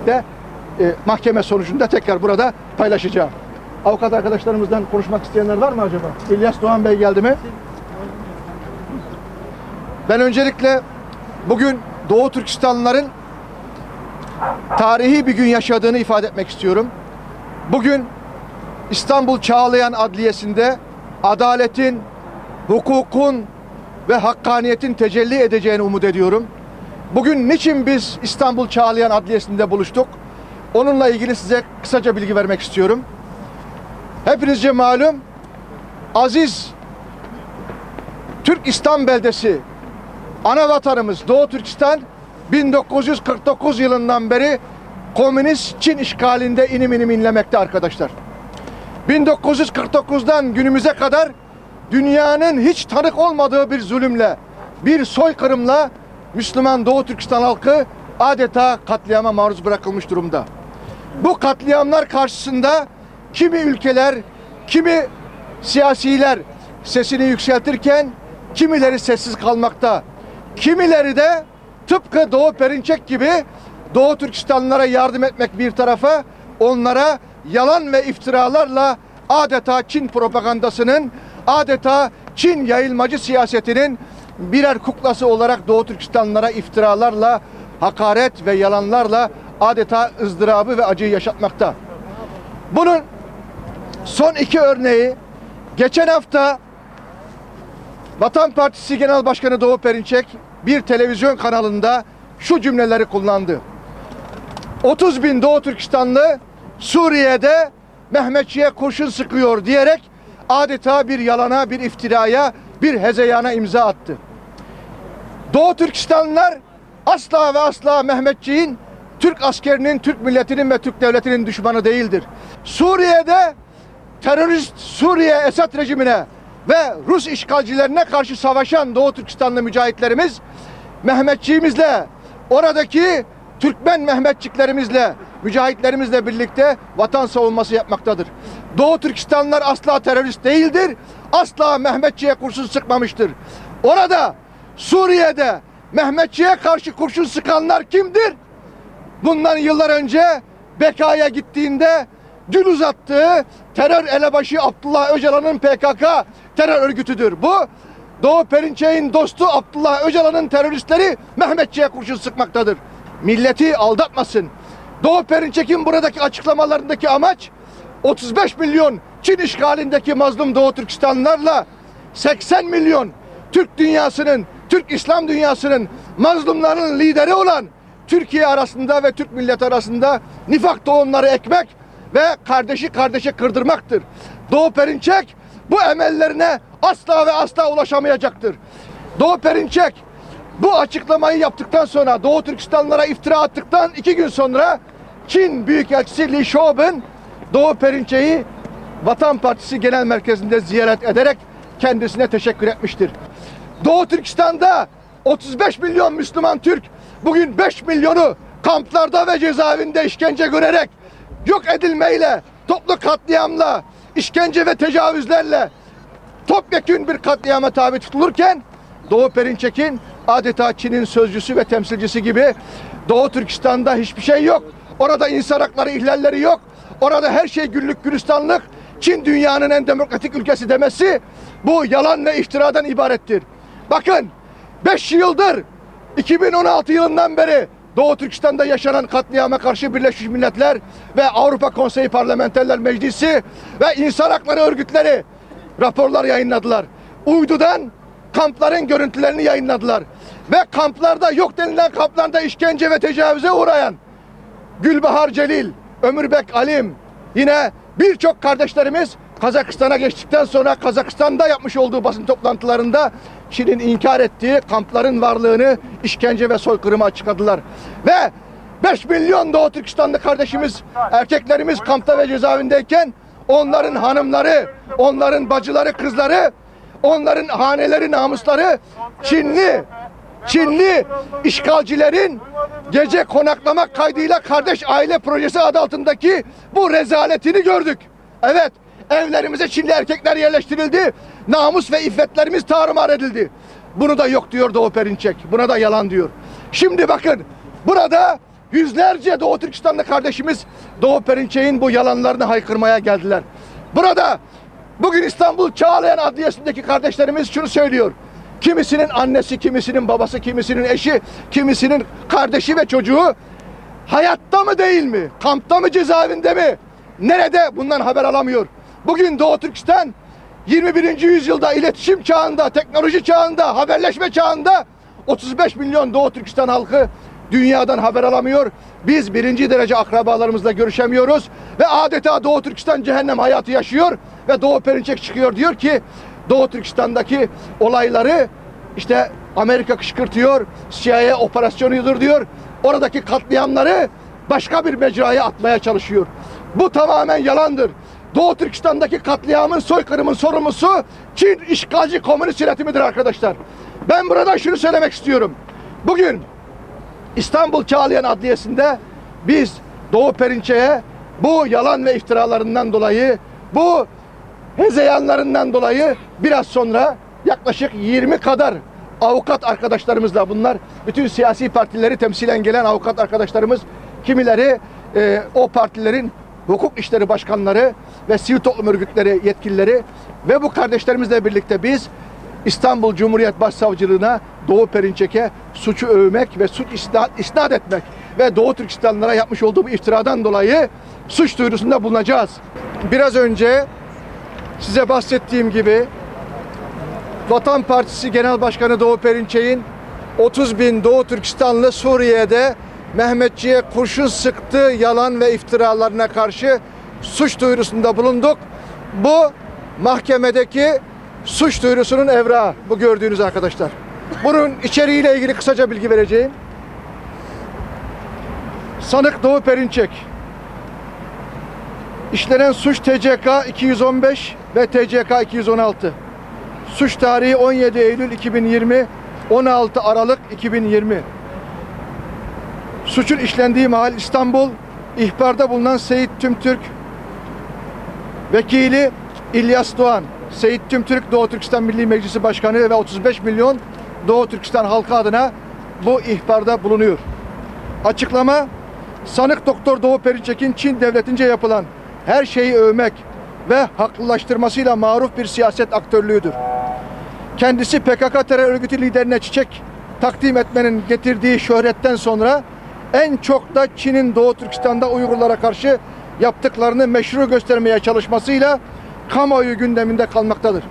de mahkeme sonucunda tekrar burada paylaşacağım. Avukat arkadaşlarımızdan konuşmak isteyenler var mı acaba? İlyas Doğan Bey geldi mi? Ben öncelikle bugün Doğu Türkistanlıların tarihi bir gün yaşadığını ifade etmek istiyorum. Bugün İstanbul Çağlayan Adliyesi'nde adaletin, hukukun ve hakkaniyetin tecelli edeceğini umut ediyorum. Bugün niçin biz İstanbul Çağlayan Adliyesi'nde buluştuk? Onunla ilgili size kısaca bilgi vermek istiyorum. Hepinizce malum, aziz Türkistan beldesi, ana vatanımız Doğu Türkistan 1949 yılından beri komünist Çin işgalinde inim inim inlemekte arkadaşlar. 1949'dan günümüze kadar dünyanın hiç tanık olmadığı bir zulümle, bir soykırımla Müslüman Doğu Türkistan halkı adeta katliama maruz bırakılmış durumda. Bu katliamlar karşısında kimi ülkeler, kimi siyasiler sesini yükseltirken kimileri sessiz kalmakta. Kimileri de tıpkı Doğu Perinçek gibi Doğu Türkistanlılara yardım etmek bir tarafa, onlara yalan ve iftiralarla adeta Çin propagandasının, adeta Çin yayılmacı siyasetinin birer kuklası olarak Doğu Türkistanlılara iftiralarla, hakaret ve yalanlarla adeta ızdırabı ve acıyı yaşatmakta. Bunun son iki örneği, geçen hafta Vatan Partisi Genel Başkanı Doğu Perinçek bir televizyon kanalında şu cümleleri kullandı. 30 bin Doğu Türkistanlı Suriye'de Mehmetçiğe kurşun sıkıyor diyerek adeta bir yalana, bir iftiraya, bir hezeyana imza attı. Doğu Türkistanlılar asla ve asla Mehmetçiğin, Türk askerinin, Türk milletinin ve Türk devletinin düşmanı değildir. Suriye'de terörist Suriye Esad rejimine ve Rus işgalcilerine karşı savaşan Doğu Türkistanlı mücahitlerimiz Mehmetçiğimizle, oradaki Türkmen Mehmetçiklerimizle, mücahitlerimizle birlikte vatan savunması yapmaktadır. Doğu Türkistanlılar asla terörist değildir, asla Mehmetçiğe kurşun sıkmamıştır. Orada Suriye'de Mehmetçiğe karşı kurşun sıkanlar kimdir? Bundan yıllar önce Beka'ya gittiğinde dil uzattığı terör elebaşı Abdullah Öcalan'ın PKK terör örgütüdür. Bu Doğu Perinçek'in dostu Abdullah Öcalan'ın teröristleri Mehmetçiğe kurşun sıkmaktadır. Milleti aldatmasın. Doğu Perinçek'in buradaki açıklamalarındaki amaç 35 milyon Çin işgalindeki mazlum Doğu Türkistanlılarla 80 milyon Türk dünyasının, Türk İslam dünyasının mazlumlarının lideri olan Türkiye arasında ve Türk milleti arasında nifak tohumları ekmek ve kardeşi kardeşe kırdırmaktır. Doğu Perinçek bu emellerine asla ve asla ulaşamayacaktır. Doğu Perinçek bu açıklamayı yaptıktan sonra, Doğu Türkistanlılara iftira attıktan 2 gün sonra Çin Büyükelçisi Li Shobin Doğu Perinçek'i Vatan Partisi Genel Merkezi'nde ziyaret ederek kendisine teşekkür etmiştir. Doğu Türkistan'da 35 milyon Müslüman Türk bugün 5 milyonu kamplarda ve cezaevinde işkence görerek, yok edilmeyle, toplu katliamla, işkence ve tecavüzlerle topyekün bir katliama tabi tutulurken Doğu Perinçek'in adeta Çin'in sözcüsü ve temsilcisi gibi Doğu Türkistan'da hiçbir şey yok. Orada insan hakları ihlalleri yok. Orada her şey güllük gülistanlık. Çin dünyanın en demokratik ülkesi demesi bu yalan ve iftiradan ibarettir. Bakın 5 yıldır 2016 yılından beri Doğu Türkistan'da yaşanan katliama karşı Birleşmiş Milletler ve Avrupa Konseyi Parlamenterler Meclisi ve insan hakları örgütleri raporlar yayınladılar. Uydudan kampların görüntülerini yayınladılar. ve kamplarda, yok denilen kamplarda işkence ve tecavüze uğrayan Gülbahar Celil, Ömürbek Alim, yine birçok kardeşlerimiz Kazakistan'a geçtikten sonra Kazakistan'da yapmış olduğu basın toplantılarında Çin'in inkar ettiği kampların varlığını, işkence ve soykırımı açıkladılar. Ve 5 milyon Doğu Türkistanlı kardeşimiz, erkeklerimiz kampta ve cezaevindeyken onların hanımları, onların bacıları, kızları, onların haneleri, namusları Çinli işgalcilerin gece konaklamak kaydıyla Kardeş Aile Projesi adı altındaki bu rezaletini gördük. Evet, evlerimize Çinli erkekler yerleştirildi. Namus ve iffetlerimiz tarumar edildi. Bunu da yok diyor Doğu Perinçek. Buna da yalan diyor. Şimdi bakın, burada yüzlerce Doğu Türkistanlı kardeşimiz Doğu Perinçek'in bu yalanlarını haykırmaya geldiler. Burada bugün İstanbul Çağlayan Adliyesi'ndeki kardeşlerimiz şunu söylüyor. Kimisinin annesi, kimisinin babası, kimisinin eşi, kimisinin kardeşi ve çocuğu hayatta mı değil mi? Kampta mı, cezaevinde mi? Nerede? Bundan haber alamıyor. Bugün Doğu Türkistan 21. yüzyılda, iletişim çağında, teknoloji çağında, haberleşme çağında 35 milyon Doğu Türkistan halkı dünyadan haber alamıyor. Biz birinci derece akrabalarımızla görüşemiyoruz ve adeta Doğu Türkistan cehennem hayatı yaşıyor ve Doğu Perinçek çıkıyor diyor ki Doğu Türkistan'daki olayları işte Amerika kışkırtıyor, CIA operasyonudur diyor. Oradaki katliamları başka bir mecraya atmaya çalışıyor. Bu tamamen yalandır. Doğu Türkistan'daki katliamın, soykırımın sorumlusu Çin işgalci komünist yönetimidir arkadaşlar. Ben burada şunu söylemek istiyorum. Bugün İstanbul Çağlayan Adliyesi'nde biz Doğu Perinçek'e bu yalan ve iftiralarından dolayı, bu hezeyanlarından dolayı biraz sonra yaklaşık 20 kadar avukat arkadaşlarımızla, bunlar bütün siyasi partileri temsilen gelen avukat arkadaşlarımız, kimileri o partilerin hukuk işleri başkanları ve sivil toplum örgütleri yetkilileri ve bu kardeşlerimizle birlikte biz İstanbul Cumhuriyet Başsavcılığına Doğu Perinçek'e suçu övmek ve suç isnat etmek ve Doğu Türkistanlılara yapmış olduğu bu iftiradan dolayı suç duyurusunda bulunacağız. Biraz önce size bahsettiğim gibi Vatan Partisi Genel Başkanı Doğu Perinçek'in 30 bin Doğu Türkistanlı Suriye'de Mehmetçiğe kurşun sıktığı yalan ve iftiralarına karşı suç duyurusunda bulunduk. Bu mahkemedeki suç duyurusunun evrağı, bu gördüğünüz arkadaşlar. Bunun içeriğiyle ilgili kısaca bilgi vereceğim. Sanık Doğu Perinçek. İşlenen suç TCK 215 ve TCK 216. Suç tarihi 17 Eylül 2020, 16 Aralık 2020. Suçun işlendiği mahalle İstanbul. İhbarda bulunan Seyit Tümtürk, vekili İlyas Doğan. Seyit Tümtürk Doğu Türkistan Milli Meclisi Başkanı ve 35 milyon Doğu Türkistan halkı adına bu ihbarda bulunuyor. Açıklama: sanık Doktor Doğu Perinçek'in Çin devletince yapılan her şeyi övmek ve haklılaştırmasıyla maruf bir siyaset aktörlüğüdür. Kendisi PKK terör örgütü liderine çiçek takdim etmenin getirdiği şöhretten sonra en çok da Çin'in Doğu Türkistan'da Uygurlara karşı yaptıklarını meşru göstermeye çalışmasıyla kamuoyu gündeminde kalmaktadır.